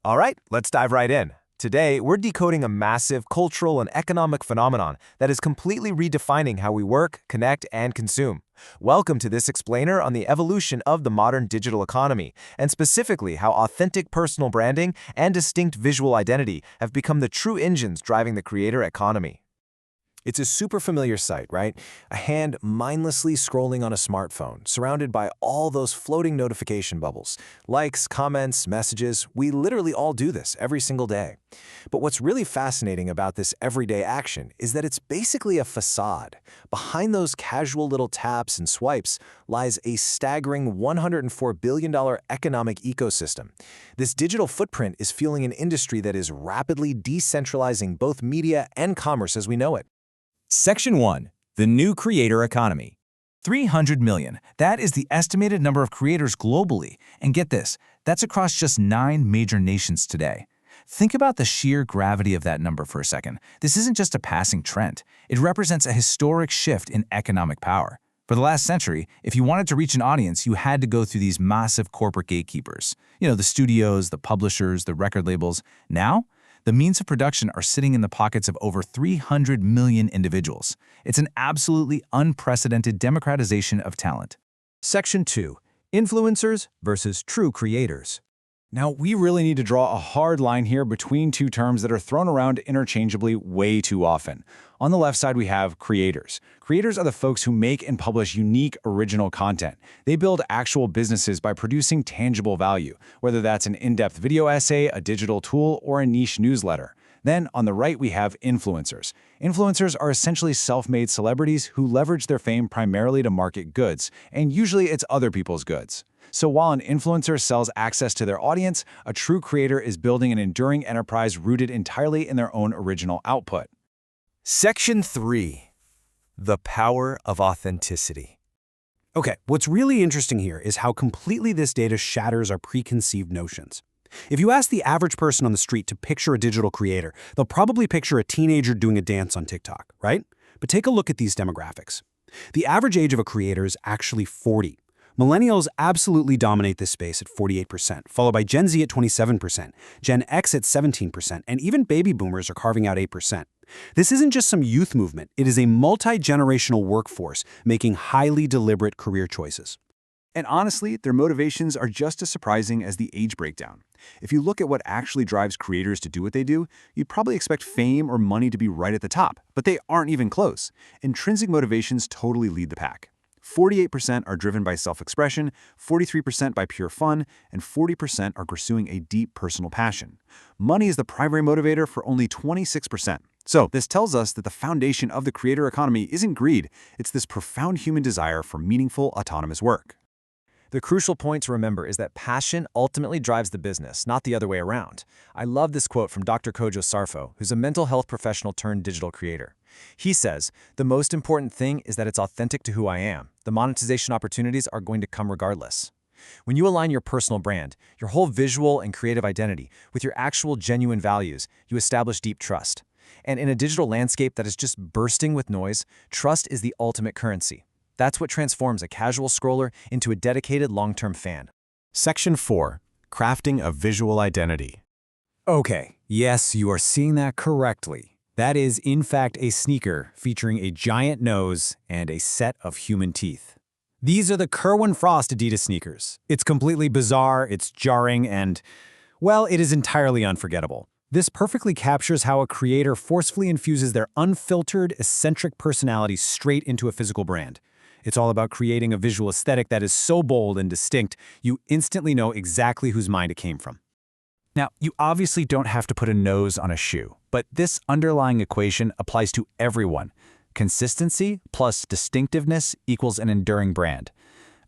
All right, let's dive right in. Today, we're decoding a massive cultural and economic phenomenon that is completely redefining how we work, connect, and consume. Welcome to this explainer on the evolution of the modern digital economy, and specifically how authentic personal branding and distinct visual identity have become the true engines driving the creator economy. It's a super familiar sight, right? A hand mindlessly scrolling on a smartphone, surrounded by all those floating notification bubbles. Likes, comments, messages, we literally all do this every single day. But what's really fascinating about this everyday action is that it's basically a facade. Behind those casual little taps and swipes lies a staggering $104 billion economic ecosystem. This digital footprint is fueling an industry that is rapidly decentralizing both media and commerce as we know it. Section 1. The New Creator Economy. 300 million. That is the estimated number of creators globally. And get this, that's across just 9 major nations today. Think about the sheer gravity of that number for a second. This isn't just a passing trend. It represents a historic shift in economic power. For the last century, if you wanted to reach an audience, you had to go through these massive corporate gatekeepers. The studios, the publishers, the record labels. Now, the means of production are sitting in the pockets of over 300 million individuals. It's an absolutely unprecedented democratization of talent. Section 2. Influencers versus true creators. Now, we really need to draw a hard line here between two terms that are thrown around interchangeably way too often. On the left side, we have creators. Creators are the folks who make and publish unique, original content. They build actual businesses by producing tangible value, whether that's an in-depth video essay, a digital tool, or a niche newsletter. Then, on the right, we have influencers. Influencers are essentially self-made celebrities who leverage their fame primarily to market goods, and usually it's other people's goods. So while an influencer sells access to their audience, a true creator is building an enduring enterprise rooted entirely in their own original output. Section 3. The Power of Authenticity. Okay, what's really interesting here is how completely this data shatters our preconceived notions. If you ask the average person on the street to picture a digital creator, they'll probably picture a teenager doing a dance on TikTok, right? But take a look at these demographics. The average age of a creator is actually 40. Millennials absolutely dominate this space at 48%, followed by Gen Z at 27%, Gen X at 17%, and even baby boomers are carving out 8%. This isn't just some youth movement, it is a multi-generational workforce making highly deliberate career choices. And honestly, their motivations are just as surprising as the age breakdown. If you look at what actually drives creators to do what they do, you'd probably expect fame or money to be right at the top, but they aren't even close. Intrinsic motivations totally lead the pack. 48% are driven by self-expression, 43% by pure fun, and 40% are pursuing a deep personal passion. Money is the primary motivator for only 26%. So this tells us that the foundation of the creator economy isn't greed, it's this profound human desire for meaningful, autonomous work. The crucial point to remember is that passion ultimately drives the business, not the other way around. I love this quote from Dr. Kojo Sarfo, who's a mental health professional turned digital creator. He says, "The most important thing is that it's authentic to who I am. The monetization opportunities are going to come regardless." When you align your personal brand, your whole visual and creative identity, with your actual genuine values, you establish deep trust. And in a digital landscape that is just bursting with noise, trust is the ultimate currency. That's what transforms a casual scroller into a dedicated long-term fan. Section 4. Crafting a Visual Identity. Okay, yes, you are seeing that correctly. That is, in fact, a sneaker featuring a giant nose and a set of human teeth. These are the Kerwin Frost Adidas sneakers. It's completely bizarre, it's jarring, and, well, it is entirely unforgettable. This perfectly captures how a creator forcefully infuses their unfiltered, eccentric personality straight into a physical brand. It's all about creating a visual aesthetic that is so bold and distinct, you instantly know exactly whose mind it came from. Now, you obviously don't have to put a nose on a shoe, but this underlying equation applies to everyone. Consistency plus distinctiveness equals an enduring brand.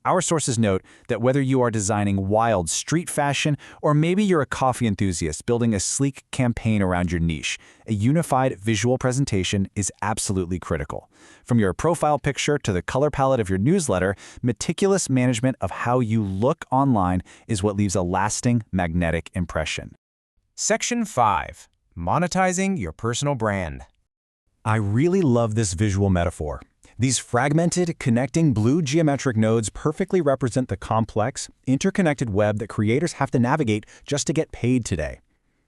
Our sources note that whether you are designing wild street fashion or maybe you're a coffee enthusiast building a sleek campaign around your niche, a unified visual presentation is absolutely critical. From your profile picture to the color palette of your newsletter, meticulous management of how you look online is what leaves a lasting, magnetic impression. Section 5. Monetizing your personal brand. I really love this visual metaphor. These fragmented, connecting blue geometric nodes perfectly represent the complex, interconnected web that creators have to navigate just to get paid today.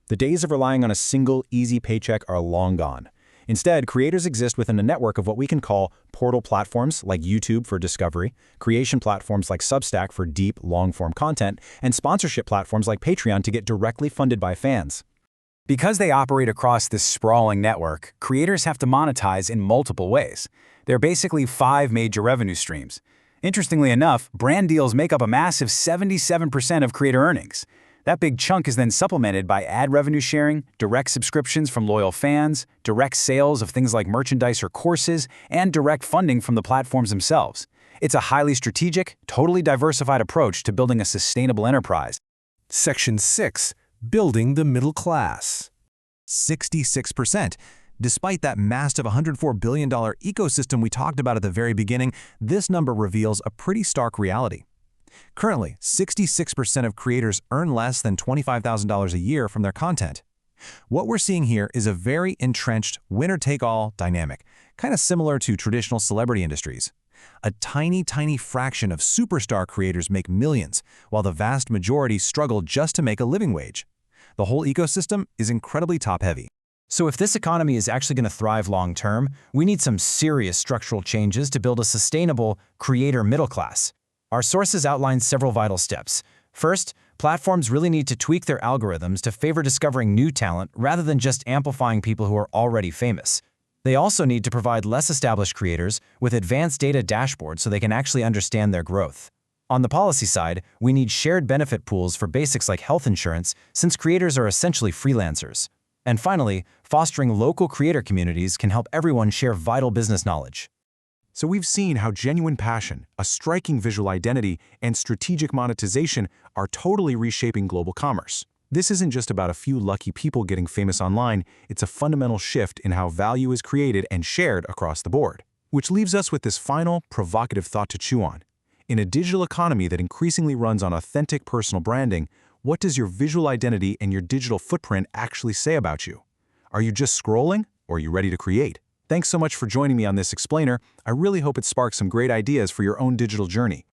The days of relying on a single, easy paycheck are long gone. Instead, creators exist within a network of what we can call portal platforms like YouTube for discovery, creation platforms like Substack for deep, long-form content, and sponsorship platforms like Patreon to get directly funded by fans. Because they operate across this sprawling network, creators have to monetize in multiple ways. There are basically 5 major revenue streams. Interestingly enough, brand deals make up a massive 77% of creator earnings. That big chunk is then supplemented by ad revenue sharing, direct subscriptions from loyal fans, direct sales of things like merchandise or courses, and direct funding from the platforms themselves. It's a highly strategic, totally diversified approach to building a sustainable enterprise. Section 6. Building the middle class. 66%. Despite that massive $104 billion ecosystem we talked about at the very beginning, this number reveals a pretty stark reality. Currently, 66% of creators earn less than $25,000 a year from their content. What we're seeing here is a very entrenched winner-take-all dynamic, kind of similar to traditional celebrity industries. A tiny fraction of superstar creators make millions, while the vast majority struggle just to make a living wage. The whole ecosystem is incredibly top-heavy. So if this economy is actually going to thrive long-term, we need some serious structural changes to build a sustainable creator middle class. Our sources outline several vital steps. First, platforms really need to tweak their algorithms to favor discovering new talent rather than just amplifying people who are already famous. They also need to provide less established creators with advanced data dashboards so they can actually understand their growth. On the policy side, we need shared benefit pools for basics like health insurance, since creators are essentially freelancers. And finally, fostering local creator communities can help everyone share vital business knowledge. So we've seen how genuine passion, a striking visual identity, and strategic monetization are totally reshaping global commerce. This isn't just about a few lucky people getting famous online, it's a fundamental shift in how value is created and shared across the board. Which leaves us with this final, provocative thought to chew on. In a digital economy that increasingly runs on authentic personal branding, what does your visual identity and your digital footprint actually say about you? Are you just scrolling, or are you ready to create? Thanks so much for joining me on this explainer. I really hope it sparks some great ideas for your own digital journey.